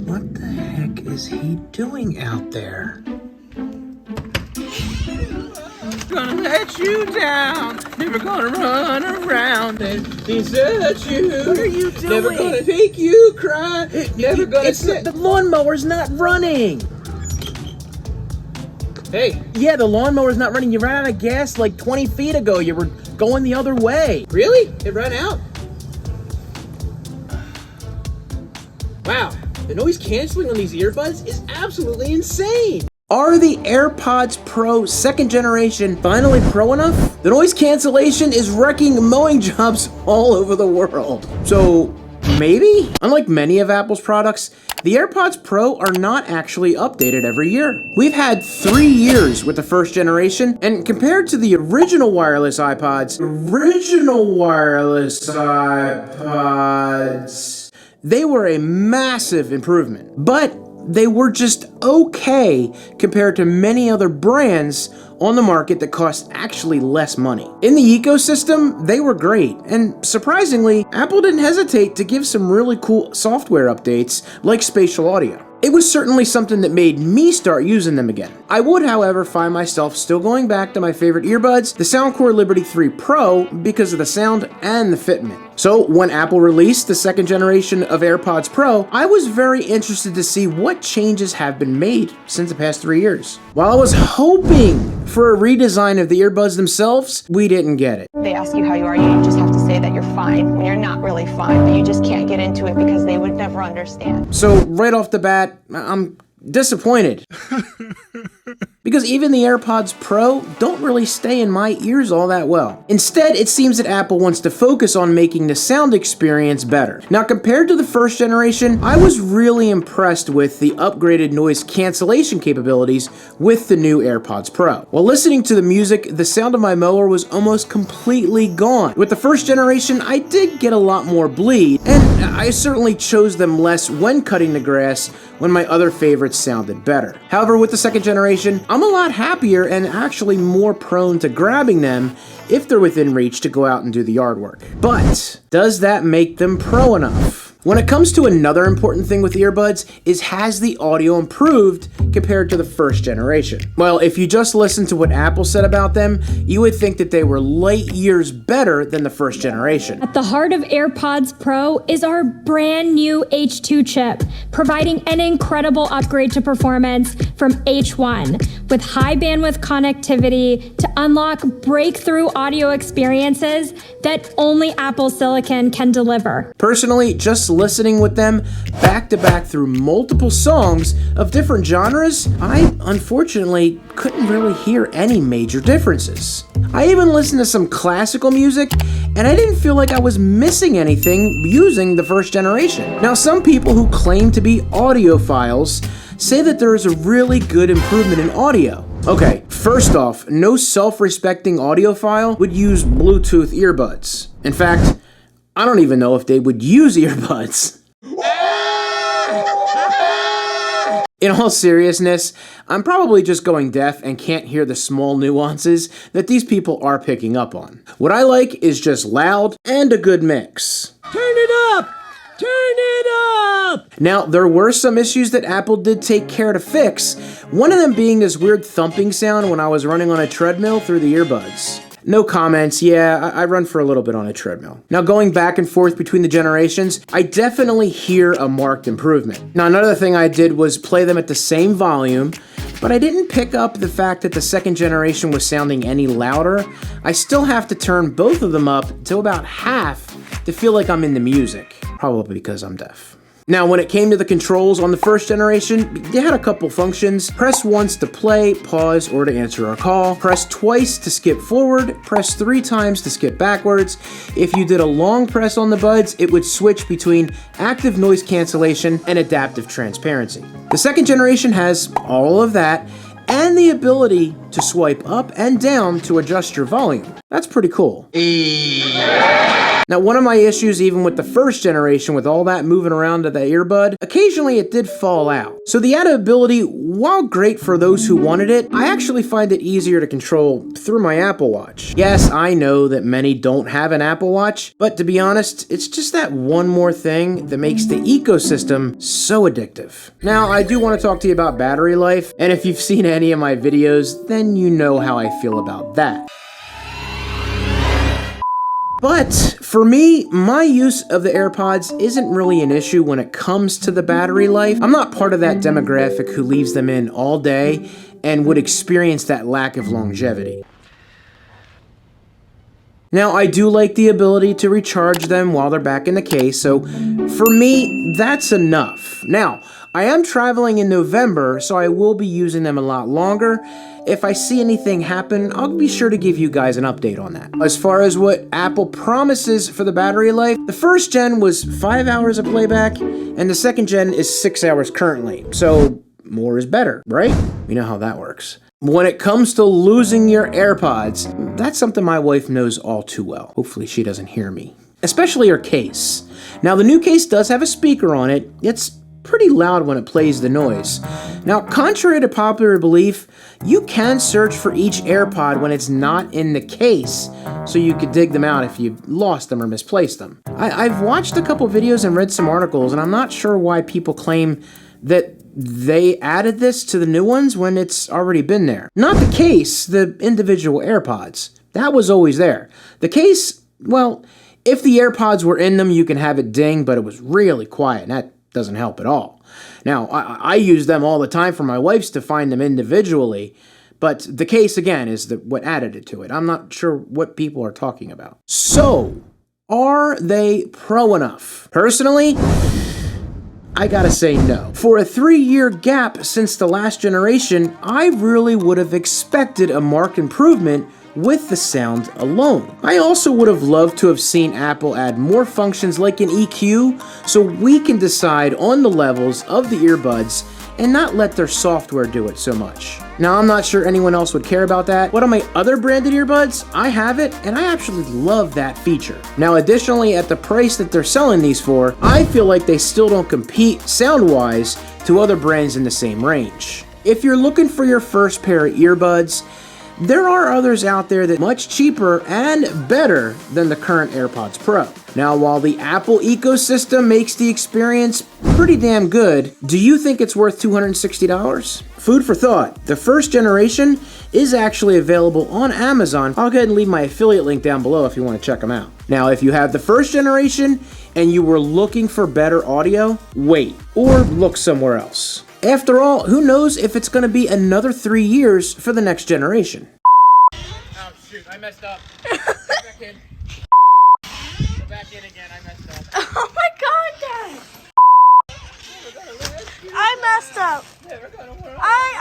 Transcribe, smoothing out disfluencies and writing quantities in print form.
What the heck is he doing out there? Gonna let you down, never gonna run around and desert you. What are you doing? Never gonna make you cry, never gonna sit. The lawnmower's not running. Hey. Yeah, the lawnmower's not running. You ran out of gas like 20 feet ago. You were going the other way. Really? It ran out? Wow, the noise canceling on these earbuds is absolutely insane. Are the AirPods Pro 2nd generation finally pro enough? The noise cancellation is wrecking mowing jobs all over the world. So, maybe? Unlike many of Apple's products, the AirPods Pro are not actually updated every year. We've had 3 years with the 1st generation, and compared to the original wireless iPods, they were a massive improvement. But they were just okay compared to many other brands on the market that cost actually less money. In the ecosystem, they were great, and surprisingly, Apple didn't hesitate to give some really cool software updates like spatial audio. It was certainly something that made me start using them again. I would, however, find myself still going back to my favorite earbuds, the Soundcore Liberty 3 Pro, because of the sound and the fitment. So when Apple released the 2nd generation of AirPods Pro, I was very interested to see what changes have been made since the past 3 years. While I was hoping for a redesign of the earbuds themselves, we didn't get it. They ask you how you are, you just have to say that you're fine when you're not really fine, but you just can't get into it because they would never understand. So right off the bat, I'm disappointed. Because even the AirPods Pro don't really stay in my ears all that well. Instead, it seems that Apple wants to focus on making the sound experience better. Now, compared to the 1st generation, I was really impressed with the upgraded noise cancellation capabilities with the new AirPods Pro. While listening to the music, the sound of my mower was almost completely gone. With the 1st generation, I did get a lot more bleed, and I certainly chose them less when cutting the grass when my other favorites sounded better. However, with the 2nd generation, I'm a lot happier and actually more prone to grabbing them if they're within reach to go out and do the yard work. But does that make them pro enough? When it comes to another important thing with earbuds is, has the audio improved compared to the 1st generation? Well, if you just listen to what Apple said about them, you would think that they were light years better than the 1st generation. At the heart of AirPods Pro is our brand new H2 chip, providing an incredible upgrade to performance from H1 with high bandwidth connectivity to unlock breakthrough audio experiences that only Apple Silicon can deliver. Personally, just listening with them back to back through multiple songs of different genres, I unfortunately couldn't really hear any major differences. I even listened to some classical music, and I didn't feel like I was missing anything using the 1st generation. Now, some people who claim to be audiophiles say that there is a really good improvement in audio. Okay, first off, no self-respecting audiophile would use Bluetooth earbuds. In fact, I don't even know if they would use earbuds. In all seriousness, I'm probably just going deaf and can't hear the small nuances that these people are picking up on. What I like is just loud and a good mix. Turn it up! Turn it up! Now, there were some issues that Apple did take care to fix, one of them being this weird thumping sound when I was running on a treadmill through the earbuds. No comments, yeah, I run for a little bit on a treadmill. Now, going back and forth between the generations, I definitely hear a marked improvement. Now, another thing I did was play them at the same volume, but I didn't pick up the fact that the 2nd generation was sounding any louder. I still have to turn both of them up to about half to feel like I'm in the music, probably because I'm deaf. Now, when it came to the controls on the 1st generation, they had a couple functions. Press once to play, pause, or to answer a call. Press twice to skip forward. Press 3 times to skip backwards. If you did a long press on the buds, it would switch between active noise cancellation and adaptive transparency. The 2nd generation has all of that and the ability to swipe up and down to adjust your volume. That's pretty cool. Now, one of my issues even with the first generation, with all that moving around to the earbud, occasionally it did fall out. So the addability, while great for those who wanted it, I actually find it easier to control through my Apple Watch. Yes, I know that many don't have an Apple Watch, but to be honest, it's just that one more thing that makes the ecosystem so addictive. Now, I do want to talk to you about battery life, and if you've seen any of my videos, then you know how I feel about that. But for me, my use of the AirPods isn't really an issue when it comes to the battery life. I'm not part of that demographic who leaves them in all day and would experience that lack of longevity. Now, I do like the ability to recharge them while they're back in the case, so for me, that's enough. Now, I am traveling in November, so I will be using them a lot longer. If I see anything happen, I'll be sure to give you guys an update on that. As far as what Apple promises for the battery life, the first gen was 5 hours of playback, and the second gen is 6 hours currently. So more is better, right? You know how that works. When it comes to losing your AirPods, that's something my wife knows all too well. Hopefully she doesn't hear me. Especially her case. Now, the new case does have a speaker on it. It's pretty loud when it plays the noise. Now, contrary to popular belief, you can search for each AirPod when it's not in the case, so you could dig them out if you lost them or misplaced them. I've watched a couple videos and read some articles, and I'm not sure why people claim that they added this to the new ones when it's already been there. Not the case, the individual AirPods. That was always there. The case, well, if the AirPods were in them, you can have it ding, but it was really quiet, and that doesn't help at all. Now, I use them all the time for my wife's to find them individually, but the case, again, is what added it to it. I'm not sure what people are talking about. So, are they pro enough? Personally, I gotta say no. For a 3-year gap since the last generation, I really would have expected a marked improvement with the sound alone. I also would have loved to have seen Apple add more functions like an EQ so we can decide on the levels of the earbuds and not let their software do it so much. Now, I'm not sure anyone else would care about that, but on my other branded earbuds, I have it, and I actually love that feature. Now, additionally, at the price that they're selling these for, I feel like they still don't compete sound-wise to other brands in the same range. If you're looking for your first pair of earbuds, there are others out there that are much cheaper and better than the current AirPods Pro. Now, while the Apple ecosystem makes the experience pretty damn good, do you think it's worth $260? Food for thought. The first generation is actually available on Amazon. I'll go ahead and leave my affiliate link down below if you want to check them out. Now, if you have the first generation and you were looking for better audio, wait, or look somewhere else. After all, who knows if it's going to be another 3 years for the next generation. Oh shoot, I messed up. Go back in. Go back in again, I messed up. Oh my god, Dad! I messed up. I